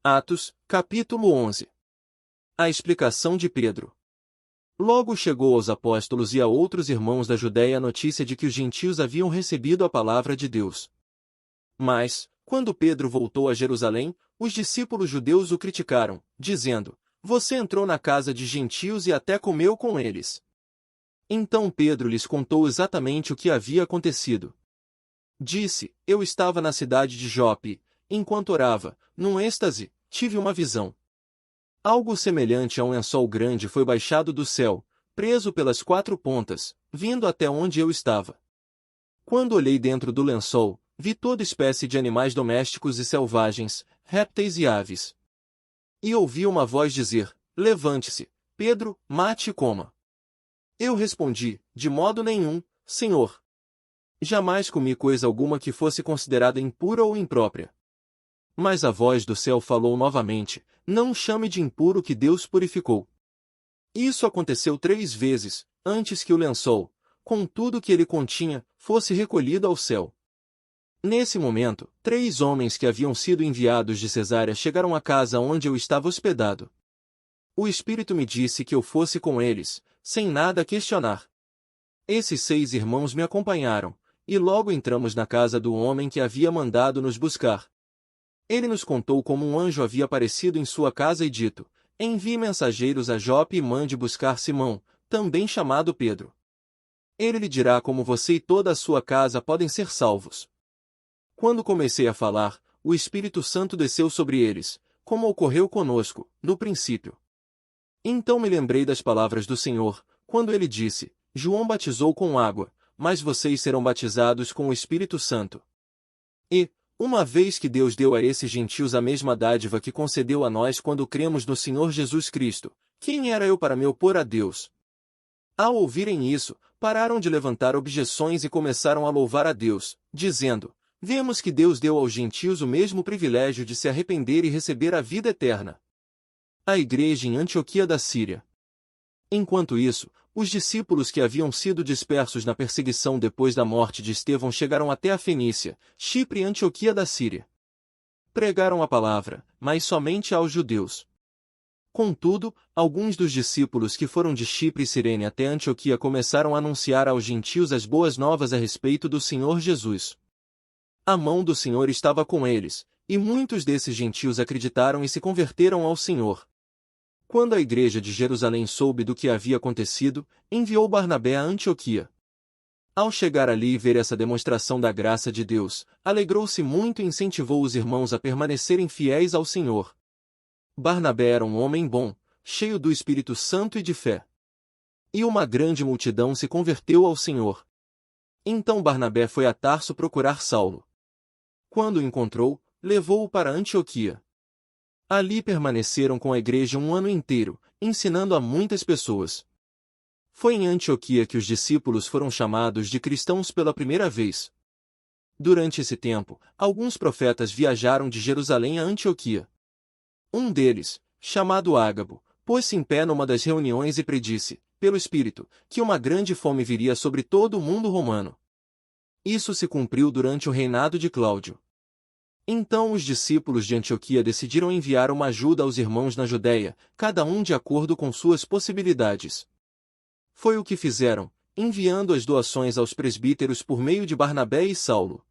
Atos, capítulo 11. A explicação de Pedro. Logo chegou aos apóstolos e a outros irmãos da Judéia a notícia de que os gentios haviam recebido a palavra de Deus. Mas, quando Pedro voltou a Jerusalém, os discípulos judeus o criticaram, dizendo: "Você entrou na casa de gentios e até comeu com eles." Então Pedro lhes contou exatamente o que havia acontecido. Disse: "Eu estava na cidade de Jope, enquanto orava, num êxtase, tive uma visão. Algo semelhante a um lençol grande foi baixado do céu, preso pelas quatro pontas, vindo até onde eu estava. Quando olhei dentro do lençol, vi toda espécie de animais domésticos e selvagens, répteis e aves. E ouvi uma voz dizer: 'Levante-se, Pedro, mate e coma.' Eu respondi: 'De modo nenhum, Senhor. Jamais comi coisa alguma que fosse considerada impura ou imprópria.' Mas a voz do céu falou novamente: 'Não chame de impuro o que Deus purificou.' Isso aconteceu 3 vezes, antes que o lençol, com tudo que ele continha, fosse recolhido ao céu. Nesse momento, 3 homens que haviam sido enviados de Cesareia chegaram à casa onde eu estava hospedado. O Espírito me disse que eu fosse com eles, sem nada questionar. Esses 6 irmãos me acompanharam, e logo entramos na casa do homem que havia mandado nos buscar. Ele nos contou como um anjo havia aparecido em sua casa e dito: 'Envie mensageiros a Jope e mande buscar Simão, também chamado Pedro. Ele lhe dirá como você e toda a sua casa podem ser salvos.' Quando comecei a falar, o Espírito Santo desceu sobre eles, como ocorreu conosco, no princípio. Então me lembrei das palavras do Senhor, quando ele disse: 'João batizou com água, mas vocês serão batizados com o Espírito Santo.' E, uma vez que Deus deu a esses gentios a mesma dádiva que concedeu a nós quando cremos no Senhor Jesus Cristo, quem era eu para me opor a Deus?" Ao ouvirem isso, pararam de levantar objeções e começaram a louvar a Deus, dizendo: "Vemos que Deus deu aos gentios o mesmo privilégio de se arrepender e receber a vida eterna." A igreja em Antioquia da Síria. Enquanto isso, os discípulos que haviam sido dispersos na perseguição depois da morte de Estevão chegaram até a Fenícia, Chipre e Antioquia da Síria. Pregaram a palavra, mas somente aos judeus. Contudo, alguns dos discípulos que foram de Chipre e Cirene até Antioquia começaram a anunciar aos gentios as boas novas a respeito do Senhor Jesus. A mão do Senhor estava com eles, e muitos desses gentios acreditaram e se converteram ao Senhor. Quando a igreja de Jerusalém soube do que havia acontecido, enviou Barnabé a Antioquia. Ao chegar ali e ver essa demonstração da graça de Deus, alegrou-se muito e incentivou os irmãos a permanecerem fiéis ao Senhor. Barnabé era um homem bom, cheio do Espírito Santo e de fé. E uma grande multidão se converteu ao Senhor. Então Barnabé foi a Tarso procurar Saulo. Quando o encontrou, levou-o para Antioquia. Ali permaneceram com a igreja 1 ano inteiro, ensinando a muitas pessoas. Foi em Antioquia que os discípulos foram chamados de cristãos pela primeira vez. Durante esse tempo, alguns profetas viajaram de Jerusalém a Antioquia. Um deles, chamado Ágabo, pôs-se em pé numa das reuniões e predisse, pelo Espírito, que uma grande fome viria sobre todo o mundo romano. Isso se cumpriu durante o reinado de Cláudio. Então os discípulos de Antioquia decidiram enviar uma ajuda aos irmãos na Judéia, cada um de acordo com suas possibilidades. Foi o que fizeram, enviando as doações aos presbíteros por meio de Barnabé e Saulo.